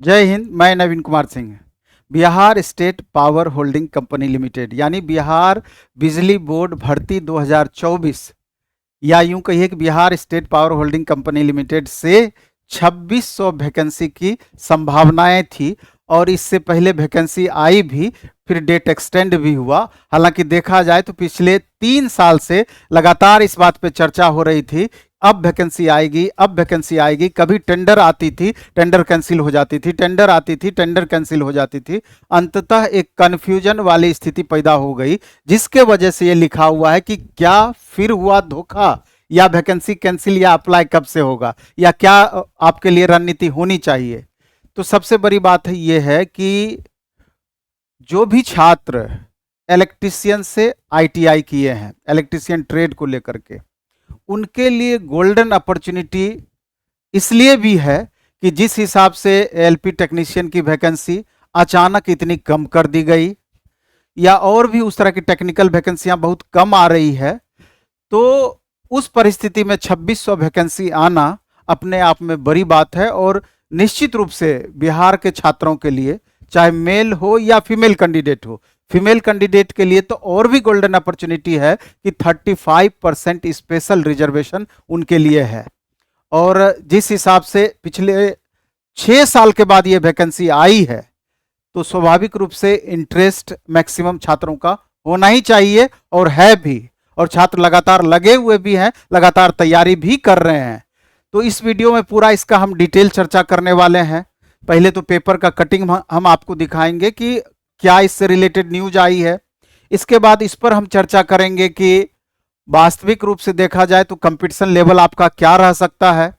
जय हिंद। मैं Naveen Kumar Singh. Bihar state power holding company limited यानी बिहार बिजली बोर्ड भर्ती 2024 या यूं कहिए कि Bihar state power holding company limited से 2600 वैकेंसी की संभावनाएं थी और इससे पहले वैकेंसी आई भी, फिर डेट एक्सटेंड भी हुआ। हालांकि देखा जाए तो पिछले 3 साल से लगातार इस बात पे चर्चा हो रही थी, अब वैकेंसी आएगी, अब वैकेंसी आएगी। कभी टेंडर आती थी, टेंडर कैंसिल हो जाती थी, टेंडर आती थी, टेंडर कैंसिल हो जाती थी। अंततः एक कन्फ्यूजन वाली स्थिति पैदा हो गई, जिसके वजह से ये लिखा हुआ है कि क्या फिर हुआ धोखा, या वैकेंसी कैंसिल, या अप्लाई कब से होगा, या क्या आपके लिए रणनीति होनी चाहिए। तो सबसे बड़ी बात है ये है कि जो भी छात्र इलेक्ट्रीशियन से आईटीआई किए हैं, इलेक्ट्रीशियन ट्रेड को लेकर के, उनके लिए गोल्डन अपॉर्चुनिटी इसलिए भी है कि जिस हिसाब से एलपी टेक्नीशियन की वैकेंसी अचानक इतनी कम कर दी गई, या और भी उस तरह की टेक्निकल वैकेंसियां बहुत कम आ रही है, तो उस परिस्थिति में 2600 वैकेंसी आना अपने आप में बड़ी बात है। और निश्चित रूप से बिहार के छात्रों के लिए, चाहे मेल हो या फीमेल कैंडिडेट हो, फीमेल कैंडिडेट के लिए तो और भी गोल्डन अपॉर्चुनिटी है कि 35% स्पेशल रिजर्वेशन उनके लिए है। और जिस हिसाब से पिछले 6 साल के बाद ये वैकेंसी आई है, तो स्वाभाविक रूप से इंटरेस्ट मैक्सिमम छात्रों का होना ही चाहिए, और है भी। और छात्र लगातार लगे हुए भी हैं, लगातार तैयारी भी कर रहे हैं। तो इस वीडियो में पूरा इसका हम डिटेल चर्चा करने वाले हैं। पहले तो पेपर का कटिंग हम आपको दिखाएंगे कि क्या इससे रिलेटेड न्यूज आई है। इसके बाद इस पर हम चर्चा करेंगे कि वास्तविक रूप से देखा जाए तो कंपटीशन लेवल आपका क्या रह सकता है,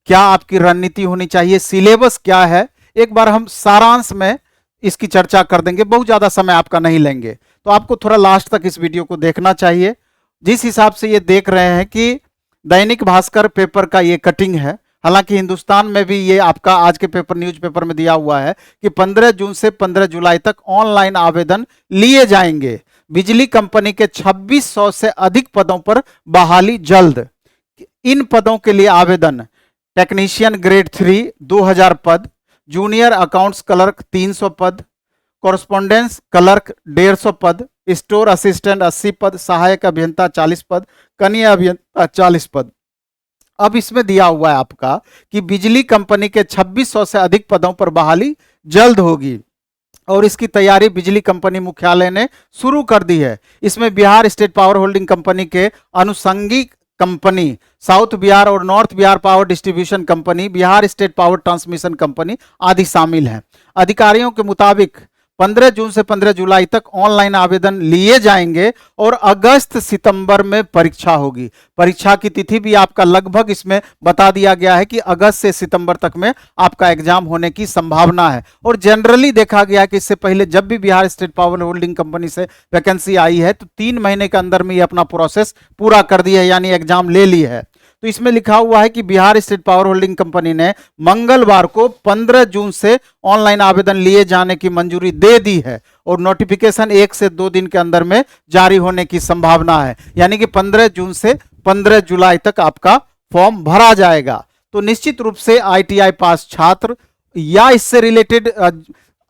क्या आपकी रणनीति होनी चाहिए, सिलेबस क्या है। एक बार हम सारांश में इसकी चर्चा कर देंगे, बहुत ज़्यादा समय आपका नहीं लेंगे। तो आपको थोड़ा लास्ट तक इस वीडियो को देखना चाहिए। जिस हिसाब से ये देख रहे हैं कि दैनिक भास्कर पेपर का ये कटिंग है, हालांकि हिंदुस्तान में भी ये आपका आज के पेपर न्यूज़पेपर में दिया हुआ है कि 15 जून से 15 जुलाई तक ऑनलाइन आवेदन लिए जाएंगे। बिजली कंपनी के 2600 से अधिक पदों पर बहाली जल्द। इन पदों के लिए आवेदन टेक्नीशियन ग्रेड 3 2000 पद, जूनियर अकाउंट्स क्लर्क 300 पद, कॉरस्पॉन्डेंस क्लर्क 150 पद, स्टोर असिस्टेंट 80 पद, सहायक अभियंता 40 पद, कनीय अभियंता 40 पद। अब इसमें दिया हुआ है आपका कि बिजली कंपनी के 2600 से अधिक पदों पर बहाली जल्द होगी, और इसकी तैयारी बिजली कंपनी मुख्यालय ने शुरू कर दी है। इसमें Bihar state power holding company के अनुषंगी कंपनी साउथ बिहार और north Bihar power distribution company, Bihar state power transmission company आदि शामिल हैं। अधिकारियों के मुताबिक 15 जून से 15 जुलाई तक ऑनलाइन आवेदन लिए जाएंगे और अगस्त सितंबर में परीक्षा होगी। परीक्षा की तिथि भी आपका लगभग इसमें बता दिया गया है कि अगस्त से सितंबर तक में आपका एग्जाम होने की संभावना है। और जनरली देखा गया कि इससे पहले जब भी Bihar state power holding company से वैकेंसी आई है तो 3 महीने के अंदर में ये अपना प्रोसेस पूरा कर दी है, यानी एग्जाम ले ली है। तो इसमें लिखा हुआ है कि Bihar state power holding company ने मंगलवार को 15 जून से ऑनलाइन आवेदन लिए जाने की मंजूरी दे दी है, और नोटिफिकेशन 1 से 2 दिन के अंदर में जारी होने की संभावना है। यानी कि 15 जून से 15 जुलाई तक आपका फॉर्म भरा जाएगा। तो निश्चित रूप से आईटीआई पास छात्र या इससे रिलेटेड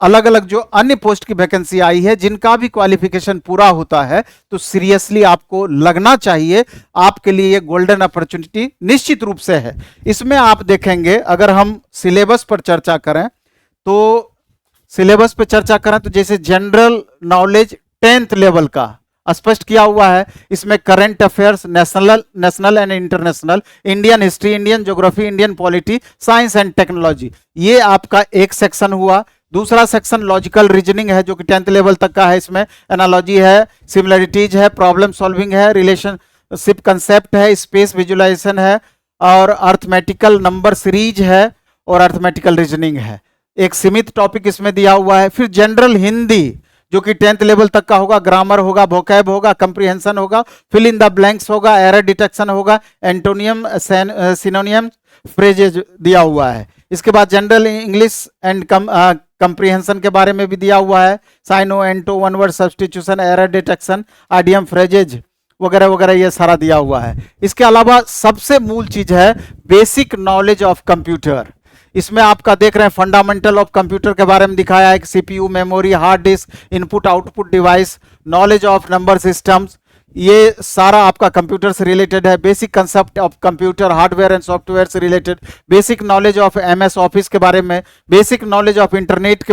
अलग अलग जो अन्य पोस्ट की वैकेंसी आई है, जिनका भी क्वालिफिकेशन पूरा होता है, तो सीरियसली आपको लगना चाहिए। आपके लिए ये गोल्डन अपॉर्चुनिटी निश्चित रूप से है। इसमें आप देखेंगे, अगर हम सिलेबस पर चर्चा करें तो सिलेबस पर चर्चा करें तो जैसे जनरल नॉलेज 10th लेवल का स्पष्ट किया हुआ है। इसमें current affairs, national and international, Indian history, Indian geography, Indian polity, science and technology, ये आपका एक सेक्शन हुआ। दूसरा सेक्शन लॉजिकल रीजनिंग है, जो कि 10th लेवल तक का है। इसमें एनालॉजी है, सिमिलरिटीज है, प्रॉब्लम सॉल्विंग है, रिलेशनशिप कंसेप्ट है, स्पेस विजुलाइजेशन है, और अर्थमेटिकल नंबर सीरीज है, और अर्थमेटिकल रीजनिंग है। एक सीमित टॉपिक इसमें दिया हुआ है। फिर जनरल हिंदी, जो कि 10th लेवल तक का होगा, ग्रामर होगा, वोकैब होगा, कंप्रीहेंशन होगा, फिल इन द ब्लैंक्स होगा, एरर डिटेक्शन होगा, एंटोनियम सिनोनियम फ्रेजेज दिया हुआ है। इसके बाद जनरल इंग्लिश एंड कंप्रीहेंशन के बारे में भी दिया हुआ है, syno anto, one word substitution, error detection, idiom phrases वगैरह वगैरह, ये सारा दिया हुआ है। इसके अलावा सबसे मूल चीज है बेसिक नॉलेज ऑफ कंप्यूटर। इसमें आपका देख रहे हैं फंडामेंटल ऑफ कंप्यूटर के बारे में दिखाया है, CPU, memory, hard disk, input output device, knowledge of number systems, ये सारा आपका कंप्यूटर से रिलेटेड है। Basic concept of computer, hardware and software से related, basic knowledge of MS office के बारे में, बेसिक नॉलेज ऑफ इंटरनेट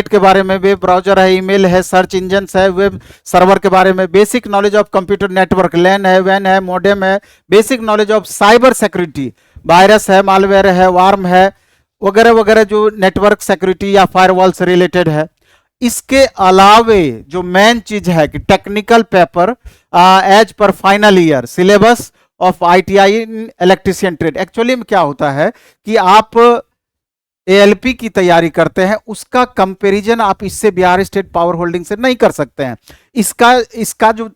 के बारे में, वेब ब्राउजर है, ईमेल है, सर्च इंजन है, वेब सर्वर के बारे में, basic knowledge of computer network, LAN है, वैन है, मॉडेम है, basic knowledge of cyber security, virus है, मालवेयर है, वार्म है, वगैरह वगैरह, जो नेटवर्क सिक्योरिटी या फायरवॉल से रिलेटेड है। इसके अलावे जो मेन चीज है कि technical paper as per final year syllabus of ITI in electrician trade. Actually में क्या होता है कि आप एएलपी की तैयारी करते हैं, उसका कंपैरिजन आप इससे बिहार स्टेट पावर होल्डिंग से नहीं कर सकते हैं। इसका जो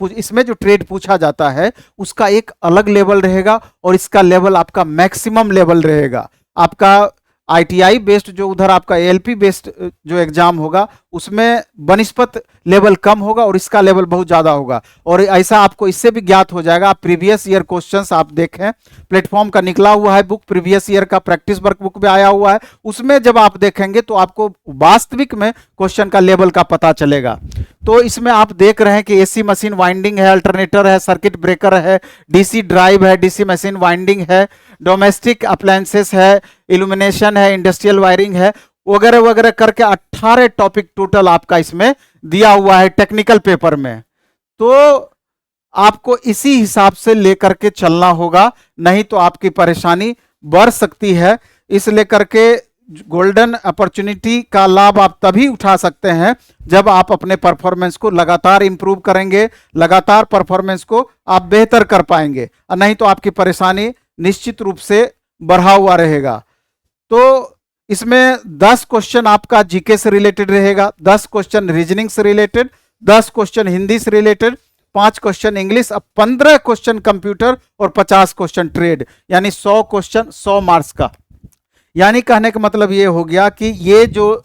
इसमें जो ट्रेड पूछा जाता है उसका एक अलग लेवल रहेगा और इसका लेवल आपका मैक्सिमम लेवल रहेगा। आपका आईटीआई बेस्ड जो उधर आपका एएलपी बेस्ड जो एग्जाम होगा उसमें बनिस्पत लेवल कम होगा और इसका लेवल बहुत ज्यादा होगा। और ऐसा आपको इससे भी ज्ञात हो जाएगा, आप प्रीवियस ईयर क्वेश्चंस आप देखें, प्लेटफॉर्म का निकला हुआ है बुक, प्रीवियस ईयर का प्रैक्टिस वर्क बुक में आया हुआ है, उसमें जब आप देखेंगे तो आपको वास्तविक में क्वेश्चन का लेवल का पता चलेगा। तो इसमें आप देख रहे हैं कि एसी मशीन वाइंडिंग है, अल्टरनेटर है, सर्किट ब्रेकर है, डीसी ड्राइव है, डीसी मशीन वाइंडिंग है, डोमेस्टिक अप्लायंसेस है, इल्यूमिनेशन है, इंडस्ट्रियल वायरिंग है, वगैरह वगैरह करके 18 टॉपिक टोटल आपका इसमें दिया हुआ है टेक्निकल पेपर में। तो आपको इसी हिसाब से लेकर के चलना होगा, नहीं तो आपकी परेशानी बढ़ सकती है। इस लेकर के गोल्डन अपॉर्चुनिटी का लाभ आप तभी उठा सकते हैं जब आप अपने परफॉर्मेंस को लगातार इंप्रूव करेंगे, लगातार परफॉर्मेंस को आप बेहतर कर पाएंगे, और नहीं तो आपकी परेशानी निश्चित रूप से बढ़ा हुआ रहेगा। तो इसमें 10 क्वेश्चन आपका जीके से रिलेटेड रहेगा, 10 क्वेश्चन रीजनिंग से रिलेटेड, 10 क्वेश्चन हिंदी से रिलेटेड, 5 क्वेश्चन इंग्लिश, अब 15 क्वेश्चन कंप्यूटर और 50 क्वेश्चन ट्रेड, यानी 100 क्वेश्चन 100 मार्क्स का। यानी कहने का मतलब ये हो गया कि ये जो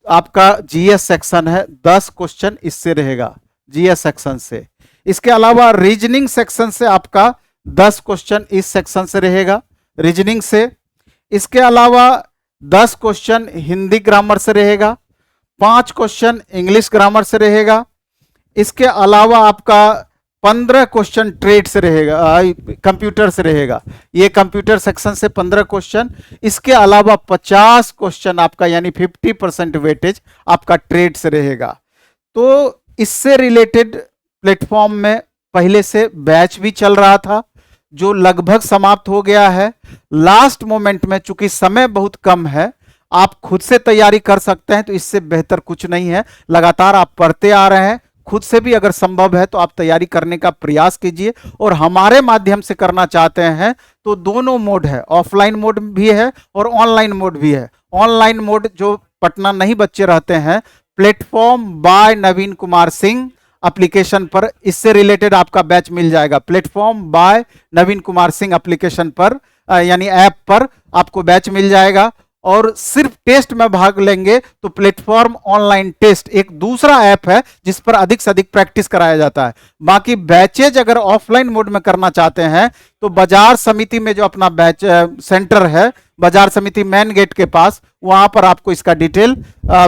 आपका जीएस सेक्शन है 10 क्वेश्चन इससे रहेगा जीएस सेक्शन से। इसके अलावा रीजनिंग सेक्शन से आपका 10 क्वेश्चन इस सेक्शन से रहेगा रीजनिंग से। इसके अलावा 10 क्वेश्चन हिंदी ग्रामर से रहेगा, 5 क्वेश्चन इंग्लिश ग्रामर से रहेगा। इसके अलावा आपका 15 क्वेश्चन ट्रेड से रहेगा, कंप्यूटर से रहेगा, ये कंप्यूटर सेक्शन से 15 क्वेश्चन। इसके अलावा 50 क्वेश्चन आपका यानी 50% वेटेज आपका ट्रेड से रहेगा। तो इससे रिलेटेड प्लेटफॉर्म में पहले से बैच भी चल रहा था जो लगभग समाप्त हो गया है। लास्ट मोमेंट में चूंकि समय बहुत कम है, आप खुद से तैयारी कर सकते हैं, तो इससे बेहतर कुछ नहीं है। लगातार आप पढ़ते आ रहे हैं, खुद से भी अगर संभव है तो आप तैयारी करने का प्रयास कीजिए। और हमारे माध्यम से करना चाहते हैं तो दोनों मोड है, ऑफलाइन मोड भी है और ऑनलाइन मोड भी है। ऑनलाइन मोड जो पटना नहीं बच्चे रहते हैं, प्लेटफॉर्म बाय नवीन कुमार सिंह एप्लीकेशन पर इससे रिलेटेड आपका बैच मिल जाएगा। प्लेटफॉर्म बाय नवीन कुमार सिंह एप्लीकेशन पर यानी ऐप पर आपको बैच मिल जाएगा। और सिर्फ टेस्ट में भाग लेंगे तो प्लेटफॉर्म ऑनलाइन टेस्ट एक दूसरा ऐप है जिस पर अधिक से अधिक प्रैक्टिस कराया जाता है। बाकी बैचेज अगर ऑफलाइन मोड में करना चाहते हैं तो बाजार समिति में जो अपना बैच सेंटर है, बाजार समिति मेन गेट के पास, वहां पर आपको इसका डिटेल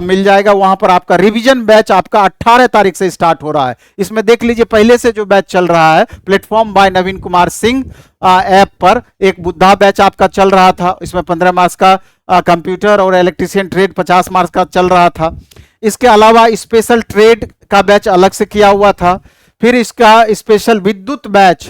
मिल जाएगा। वहां पर आपका रिवीजन बैच आपका 18 तारीख से स्टार्ट हो रहा है। इसमें देख लीजिए पहले से जो बैच चल रहा है प्लेटफॉर्म बाय नवीन कुमार सिंह ऐप पर, एक बुद्धा बैच आपका चल रहा था, इसमें 15 मार्क्स का कंप्यूटर और इलेक्ट्रिशियन ट्रेड 50 मार्क्स का चल रहा था। इसके अलावा स्पेशल ट्रेड का बैच अलग से किया हुआ था। फिर इसका स्पेशल विद्युत batch,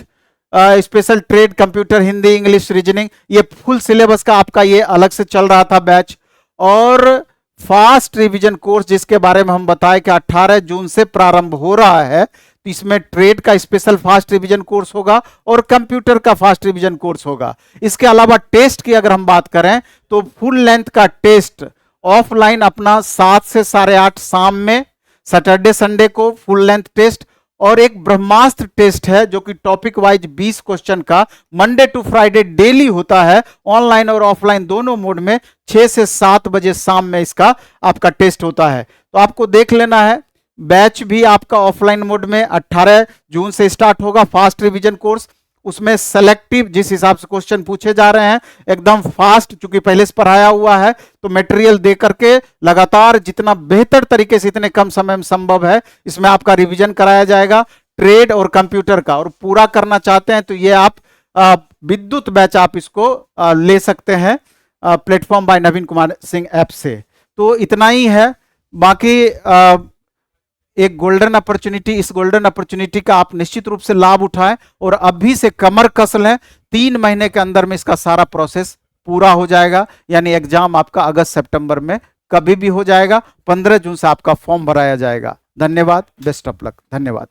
special trade computer Hindi English reasoning, ये फुल सिलेबस का आपका ये अलग से चल रहा था बैच। और फास्ट रिवीजन कोर्स जिसके बारे में हम बताएं कि 18 जून से प्रारंभ हो रहा है, तो इसमें ट्रेड का स्पेशल फास्ट रिवीजन कोर्स होगा और कंप्यूटर का फास्ट रिवीजन कोर्स होगा। इसके अलावा टेस्ट की अगर हम बात करें तो फुल लेंथ का टेस्ट ऑफलाइन अपना 7 से 8:30 शाम में, सैटरडे संडे को फुल लेंथ टेस्ट, और एक ब्रह्मास्त्र टेस्ट है जो कि टॉपिक वाइज 20 क्वेश्चन का मंडे टू फ्राइडे डेली होता है, ऑनलाइन और ऑफलाइन दोनों मोड में 6 से 7 बजे शाम में इसका आपका टेस्ट होता है। तो आपको देख लेना है। बैच भी आपका ऑफलाइन मोड में 18 जून से स्टार्ट होगा फास्ट रिवीजन कोर्स। उसमें सेलेक्टिव जिस हिसाब से क्वेश्चन पूछे जा रहे हैं एकदम फास्ट, चूंकि पहले से पढ़ाया हुआ है तो मटेरियल दे करके लगातार जितना बेहतर तरीके से इतने कम समय में संभव है इसमें आपका रिवीजन कराया जाएगा ट्रेड और कंप्यूटर का। और पूरा करना चाहते हैं तो ये आप विद्युत बैच आप इसको ले सकते हैं प्लेटफॉर्म बाय नवीन कुमार सिंह ऐप से। तो इतना ही है, बाकी एक गोल्डन अपॉर्चुनिटी, इस गोल्डन अपॉर्चुनिटी का आप निश्चित रूप से लाभ उठाएं और अभी से कमर कस लें। 3 महीने के अंदर में इसका सारा प्रोसेस पूरा हो जाएगा, यानी एग्जाम आपका अगस्त सितंबर में कभी भी हो जाएगा। 15 जून से आपका फॉर्म भराया जाएगा। धन्यवाद, बेस्ट ऑफ लक, धन्यवाद।